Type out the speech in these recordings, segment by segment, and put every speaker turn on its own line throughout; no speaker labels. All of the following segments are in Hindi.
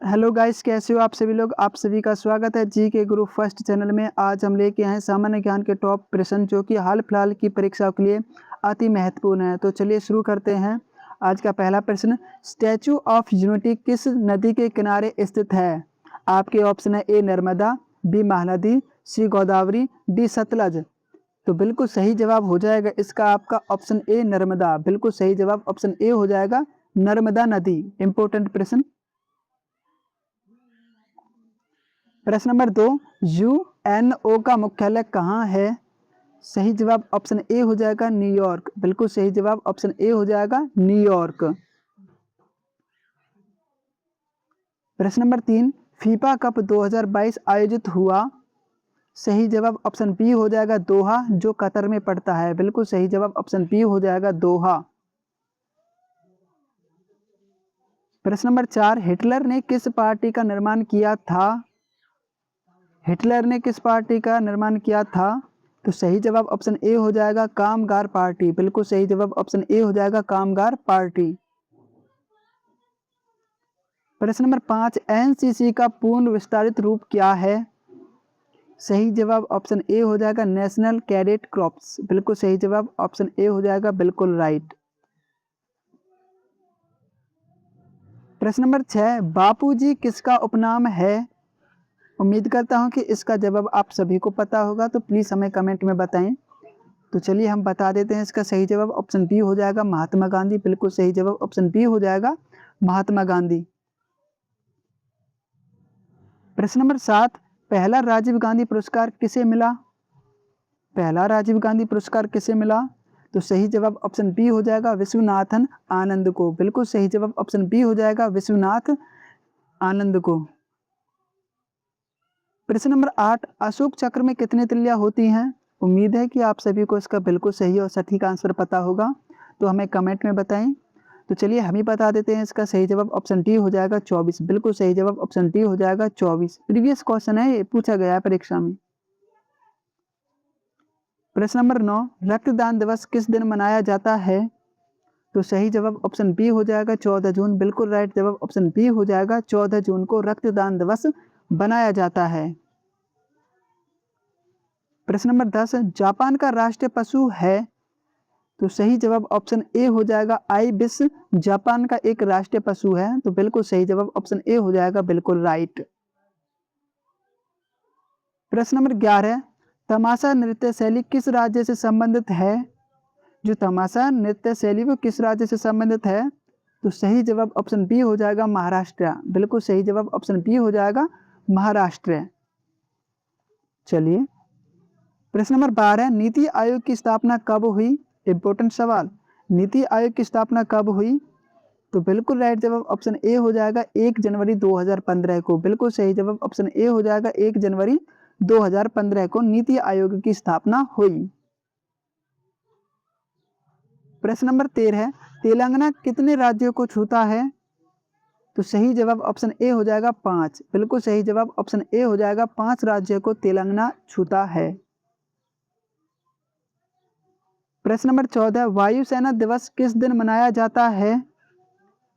हेलो गाइस, कैसे हो आप सभी लोग। आप सभी का स्वागत है जी के गुरु फर्स्ट चैनल में। आज हम लेके आए हैं सामान्य ज्ञान के टॉप प्रश्न जो कि हाल फिलहाल की परीक्षाओं के लिए अति महत्वपूर्ण है। तो चलिए शुरू करते हैं। आज का पहला प्रश्न, स्टैचू ऑफ यूनिटी किस नदी के किनारे स्थित है। आपके ऑप्शन है ए नर्मदा, बी महानदी, सी गोदावरी, डी सतलज। तो बिल्कुल सही जवाब हो जाएगा इसका आपका ऑप्शन ए नर्मदा। बिल्कुल सही जवाब ऑप्शन ए हो जाएगा, नर्मदा नदी। इंपोर्टेंट प्रश्न। प्रश्न नंबर 2, यूएनओ का मुख्यालय कहाँ है। सही जवाब ऑप्शन ए हो जाएगा न्यूयॉर्क। बिल्कुल सही जवाब ऑप्शन ए हो जाएगा न्यूयॉर्क। प्रश्न नंबर 3, फीफा कप 2022 आयोजित हुआ। सही जवाब ऑप्शन बी हो जाएगा दोहा, जो कतर में पड़ता है। बिल्कुल सही जवाब ऑप्शन बी हो जाएगा दोहा। प्रश्न नंबर 4, हिटलर ने किस पार्टी का निर्माण किया था। हिटलर ने किस पार्टी का निर्माण किया था। तो सही जवाब ऑप्शन ए हो जाएगा कामगार पार्टी। बिल्कुल सही जवाब ऑप्शन ए हो जाएगा कामगार पार्टी। प्रश्न नंबर 5, एनसीसी का पूर्ण विस्तारित रूप क्या है। सही जवाब ऑप्शन ए हो जाएगा नेशनल कैडेट कॉर्प्स। बिल्कुल सही जवाब ऑप्शन ए हो जाएगा, बिल्कुल राइट। प्रश्न नंबर 6, बापूजी किसका उपनाम है। उम्मीद करता हूं कि इसका जवाब आप सभी को पता होगा, तो प्लीज हमें कमेंट में बताएं। तो चलिए हम बता देते हैं। इसका सही जवाब ऑप्शन बी हो जाएगा महात्मा गांधी। बिल्कुल सही जवाब ऑप्शन बी हो जाएगा महात्मा गांधी। प्रश्न नंबर 7, पहला राजीव गांधी पुरस्कार किसे मिला। पहला राजीव गांधी पुरस्कार किसे मिला। तो सही जवाब ऑप्शन बी हो जाएगा विश्वनाथन आनंद को। बिल्कुल सही जवाब ऑप्शन बी हो जाएगा विश्वनाथ आनंद को। प्रश्न नंबर 8, अशोक चक्र में कितनी तिल्लियां होती हैं। उम्मीद है कि आप सभी को इसका बिल्कुल सही और सटीक आंसर पता होगा, तो हमें कमेंट में बताएं। तो चलिए हम ही बता देते हैं। इसका सही जवाब ऑप्शन डी हो जाएगा 24। बिल्कुल सही जवाब ऑप्शन डी हो जाएगा 24। प्रीवियस क्वेश्चन है, ये पूछा गया है परीक्षा में। प्रश्न नंबर 9, रक्तदान दिवस किस दिन मनाया जाता है। तो सही जवाब ऑप्शन बी हो जाएगा 14 जून। बिल्कुल राइट जवाब ऑप्शन बी हो जाएगा 14 जून को रक्तदान दिवस बनाया जाता है। प्रश्न नंबर 10, जापान का राष्ट्रीय पशु है। तो सही जवाब ऑप्शन ए हो जाएगा आइबिस। जापान का एक राष्ट्रीय पशु है। तो बिल्कुल सही जवाब ऑप्शन ए हो जाएगा, बिल्कुल राइट। प्रश्न नंबर 11, तमाशा नृत्य शैली किस राज्य से संबंधित है। जो तमाशा नृत्य शैली वो किस राज्य से संबंधित है। तो सही जवाब ऑप्शन बी हो जाएगा महाराष्ट्र। बिल्कुल सही जवाब ऑप्शन बी हो जाएगा महाराष्ट्र। चलिए प्रश्न नंबर 12, नीति आयोग की स्थापना कब हुई। इंपोर्टेंट सवाल, नीति आयोग की स्थापना कब हुई। तो बिल्कुल राइट जवाब ऑप्शन ए हो जाएगा 1 जनवरी 2015 को। बिल्कुल सही जवाब ऑप्शन ए हो जाएगा 1 जनवरी 2015 को नीति आयोग की स्थापना हुई। प्रश्न नंबर 13, तेलंगाना कितने राज्यों को छूता है। तो सही जवाब ऑप्शन ए हो जाएगा 5। बिल्कुल सही जवाब ऑप्शन ए हो जाएगा 5 राज्यों को तेलंगाना छूता है। प्रश्न नंबर 14, वायुसेना दिवस किस दिन मनाया जाता है।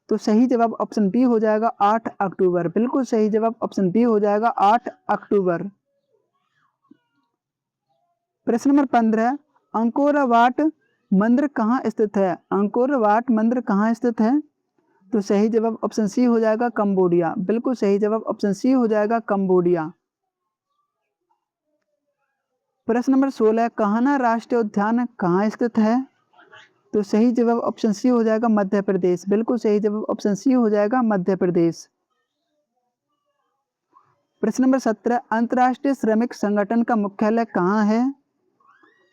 तो सही जवाब ऑप्शन बी हो जाएगा 8 अक्टूबर। बिल्कुल सही जवाब ऑप्शन बी हो जाएगा 8 अक्टूबर। प्रश्न नंबर 15, अंकोर वाट मंदिर कहाँ स्थित है। अंकोर वाट मंदिर कहाँ स्थित है। तो सही जवाब ऑप्शन सी हो जाएगा कंबोडिया। बिल्कुल सही जवाब ऑप्शन सी हो जाएगा कंबोडिया। प्रश्न नंबर 16, कान्हा राष्ट्रीय उद्यान कहाँ स्थित है। तो सही जवाब ऑप्शन सी हो जाएगा मध्य प्रदेश। बिल्कुल सही जवाब ऑप्शन सी हो जाएगा मध्य प्रदेश। प्रश्न नंबर 17, अंतर्राष्ट्रीय श्रमिक संगठन का मुख्यालय कहाँ है।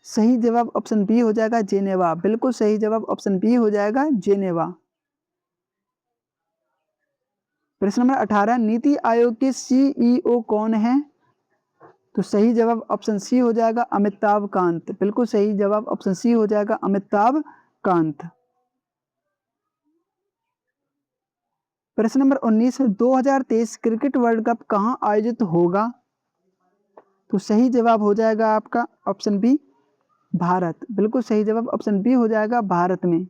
सही जवाब ऑप्शन बी हो जाएगा जेनेवा। बिल्कुल सही जवाब ऑप्शन बी हो जाएगा जेनेवा। प्रश्न नंबर 18, नीति आयोग के सीईओ कौन है। तो सही जवाब ऑप्शन सी हो जाएगा अमिताभ कांत। बिल्कुल सही जवाब ऑप्शन सी हो जाएगा अमिताभ कांत। प्रश्न नंबर 19, 2023 क्रिकेट वर्ल्ड कप कहां आयोजित होगा। तो सही जवाब हो जाएगा आपका ऑप्शन बी भारत। बिल्कुल सही जवाब ऑप्शन बी हो जाएगा भारत में।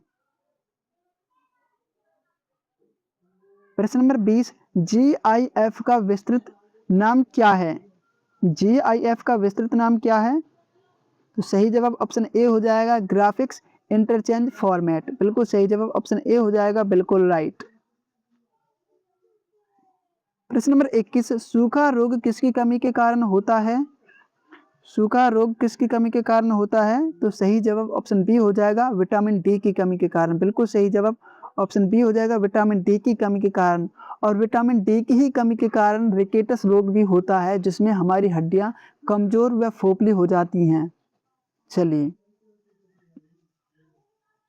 प्रश्न नंबर 20, GIF का विस्तृत नाम क्या है? GIF का विस्तृत नाम क्या है? तो सही जवाब ऑप्शन ए हो जाएगा ग्राफिक्स इंटरचेंज फॉर्मेट। बिल्कुल सही जवाब ऑप्शन ए हो जाएगा, बिल्कुल राइट। प्रश्न नंबर 21, सूखा रोग किसकी कमी के कारण होता है? सूखा रोग किसकी कमी के कारण होता है? तो सही जवाब ऑप्शन बी हो जाएगा विटामिन डी की कमी के कारण। बिल्कुल सही जवाब ऑप्शन बी हो जाएगा विटामिन डी की कमी के कारण। और विटामिन डी की ही कमी के कारण रिकेटस रोग भी होता है, जिसमें हमारी हड्डियां कमजोर व फोपली हो जाती हैं। चलिए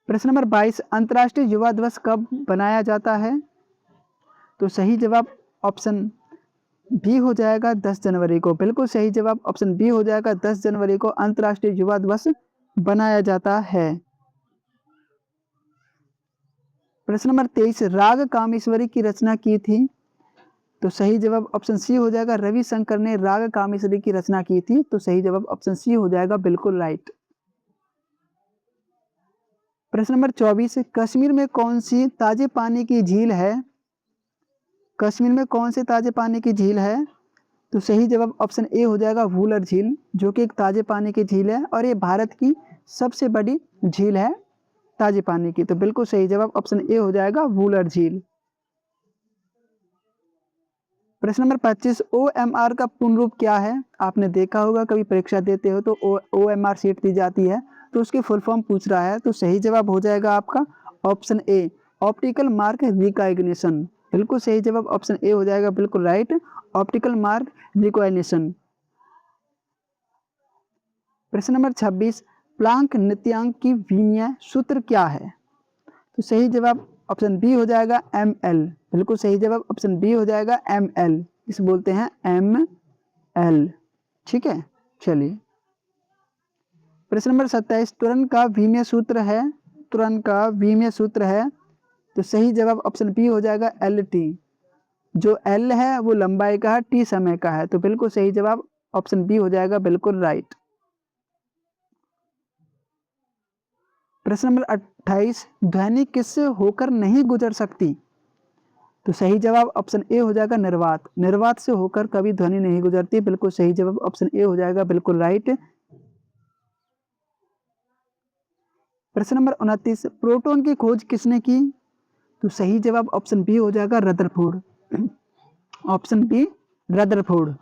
प्रश्न नंबर 22, अंतर्राष्ट्रीय युवा दिवस कब बनाया जाता है? तो सही जवाब ऑप्शन बी हो जाएगा 10 जनवरी को। बिल्कुल सही जवाब ऑप्शन बी हो जाएगा 10 जनवरी को अंतर्राष्ट्रीय युवा दिवस बनाया जाता है। प्रश्न नंबर 23, राग कामेश्वरी की रचना की थी? तो सही जवाब ऑप्शन सी हो जाएगा रविशंकर ने राग कामेश्वरी की रचना की थी। तो सही जवाब ऑप्शन सी हो जाएगा, बिल्कुल राइट। प्रश्न नंबर 24, कश्मीर में कौन सी ताजे पानी की झील है? कश्मीर में कौन से ताजे पानी की झील है? तो सही जवाब ऑप्शन ए हो जाएगा वूलर झील, जो कि एक ताजे पानी की झील है और ये भारत की सबसे बड़ी झील है ताजे पानी की। तो बिल्कुल सही जवाब ऑप्शन ए हो जाएगा वूलर झील। प्रश्न नंबर 25, OMR का पूर्ण रूप क्या है? आपने देखा होगा कभी परीक्षा देते हो तो OMR सीट दी जाती है, तो उसकी फुल फॉर्म पूछ रहा है। तो सही जवाब हो जाएगा आपका option A optical mark recognition. बिल्कुल सही जवाब ऑप्शन ए हो जाएगा, बिल्कुल राइट, ऑप्टिकल मार्क रिकॉग्निशन। प्रश्न नंबर 26, प्लांक नित्यांक की विनिमय सूत्र क्या है? तो सही जवाब ऑप्शन बी हो जाएगा ML। बिल्कुल सही जवाब ऑप्शन बी हो जाएगा ML, इसे बोलते हैं ML। ठीक है, चलिए प्रश्न नंबर 27, त्वरण का विनिमय सूत्र है? त्वरण का विनिमय सूत्र है, तो सही जवाब ऑप्शन बी हो जाएगा LT। जो L है वो लंबाई का है, T समय का है। तो बिल्कुल सही जवाब ऑप्शन बी हो जाएगा, बिल्कुल राइट। प्रश्न नंबर 28, ध्वनि किससे होकर नहीं गुजर सकती? तो सही जवाब ऑप्शन ए हो जाएगा निर्वात। निर्वात से होकर कभी ध्वनि नहीं गुजरती। बिल्कुल सही जवाब ऑप्शन ए हो जाएगा, बिल्कुल राइट। प्रश्न नंबर 29, प्रोटॉन की खोज किसने की? तो सही जवाब ऑप्शन बी हो जाएगा रदरफोर्ड। Option B Rutherford.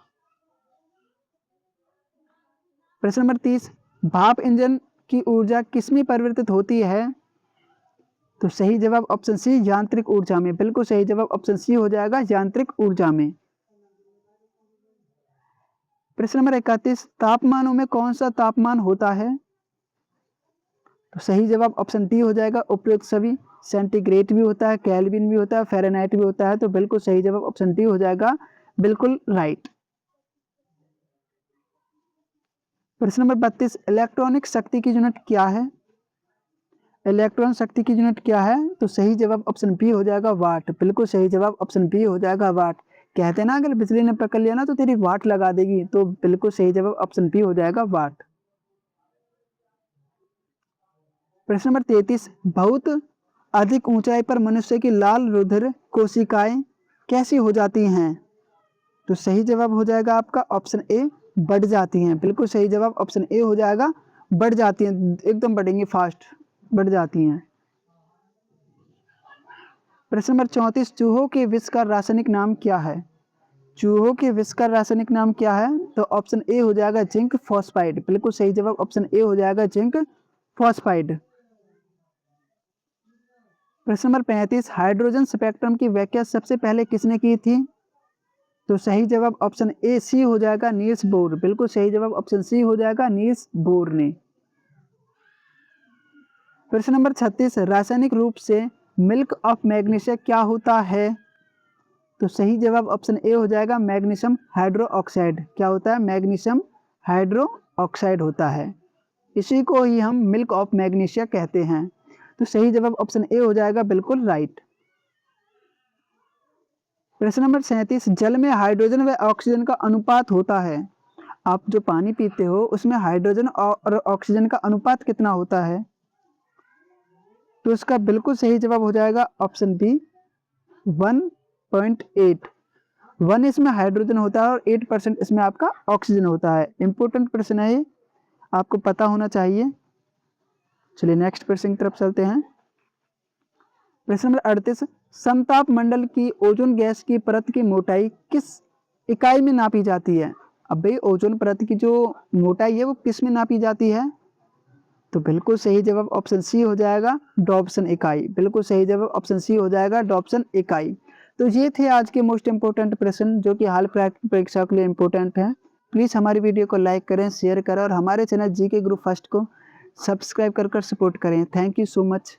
प्रश्न नंबर 30, भाप इंजन की ऊर्जा किसमें परिवर्तित होती है? तो सही जवाब ऑप्शन सी यांत्रिक ऊर्जा में। बिल्कुल सही जवाब ऑप्शन सी हो जाएगा यांत्रिक ऊर्जा में। प्रश्न नंबर 31, तापमानों में कौन सा तापमान होता है? तो सही जवाब ऑप्शन डी हो जाएगा उपयुक्त सभी। सेंटीग्रेड भी होता है, केल्विन भी होता है, फ़ारेनहाइट भी होता है। तो बिल्कुल सही जवाब ऑप्शन डी हो जाएगा, बिल्कुल राइट। प्रश्न नंबर 32, इलेक्ट्रॉनिक शक्ति की यूनिट क्या है? इलेक्ट्रॉन शक्ति की यूनिट क्या है? तो सही जवाब ऑप्शन बी हो जाएगा वाट। बिल्कुल सही जवाब ऑप्शन बी हो जाएगा वाट। कहते हैं ना अगर बिजली ने पकड़ लिया ना तो तेरी वाट लगा देगी। तो बिल्कुल सही जवाब ऑप्शन बी हो जाएगा वाट। प्रश्न नंबर 33, बहुत अधिक ऊंचाई पर मनुष्य की लाल रुधिर कोशिकाएं कैसी हो जाती हैं? तो सही जवाब हो जाएगा आपका ऑप्शन ए बढ़ जाती हैं। बिल्कुल सही जवाब ऑप्शन ए हो जाएगा, बढ़ जाती हैं, एकदम बढ़ेंगी, फास्ट बढ़ जाती हैं। प्रश्न नंबर 34, चूहों के विष का रासायनिक नाम क्या है? चूहों के विष का रासायनिक नाम क्या है? तो ऑप्शन ए हो जाएगा जिंक फॉस्फाइड। बिल्कुल सही जवाब ऑप्शन ए हो जाएगा जिंक फॉस्फाइड। प्रश्न नंबर 35, हाइड्रोजन स्पेक्ट्रम की व्याख्या सबसे पहले किसने की थी? तो सही जवाब ऑप्शन ए सी हो जाएगा नील्स बोर। बिल्कुल सही जवाब ऑप्शन सी हो जाएगा नील्स बोर ने। प्रश्न नंबर 36, रासायनिक रूप से मिल्क ऑफ मैग्नीशिया क्या होता है? तो सही जवाब ऑप्शन ए हो जाएगा मैग्नीशियम हाइड्रोक्साइड। क्या होता है? मैग्नीशियम हाइड्रोक्साइड होता है। इसी को ही हम मिल्क ऑफ मैग्नीशिया कहते हैं। तो सही जवाब ऑप्शन ए हो जाएगा, बिल्कुल राइट। प्रश्न नंबर 37, जल में हाइड्रोजन व ऑक्सीजन का अनुपात होता है। आप जो पानी पीते हो उसमें हाइड्रोजन और ऑक्सीजन का अनुपात कितना होता है? तो इसका बिल्कुल सही जवाब हो जाएगा ऑप्शन बी 1 0.8। 1 इसमें हाइड्रोजन होता है और 8% इसमें आपका ऑक्सीजन होता है। इंपॉर्टेंट प्रश्न है ये, आपको पता होना चाहिए। चलिए नेक्स्ट प्रश्न की तरफ चलते हैं। प्रश्न नंबर 38, समताप मंडल की ओजोन गैस की परत की मोटाई किस इकाई में नापी जाती है? अब भाई ओजोन परत की जो मोटाई है वो किस में नापी जाती है? तो बिल्कुल सही जवाब ऑप्शन सी हो जाएगा, डॉप्सन इकाई। बिल्कुल सही जवाब ऑप्शन सी हो जाएगा, डॉप्सन इकाई। तो ये थे आज के मोस्ट इंपोर्टेंट प्रश्न जो कि हाल परीक्षा के लिए इंपॉर्टेंट है। प्लीज़ हमारी वीडियो को लाइक करें, शेयर करें और हमारे चैनल जीके ग्रुप फर्स्ट को सब्सक्राइब कर सपोर्ट करें। Thank you so much.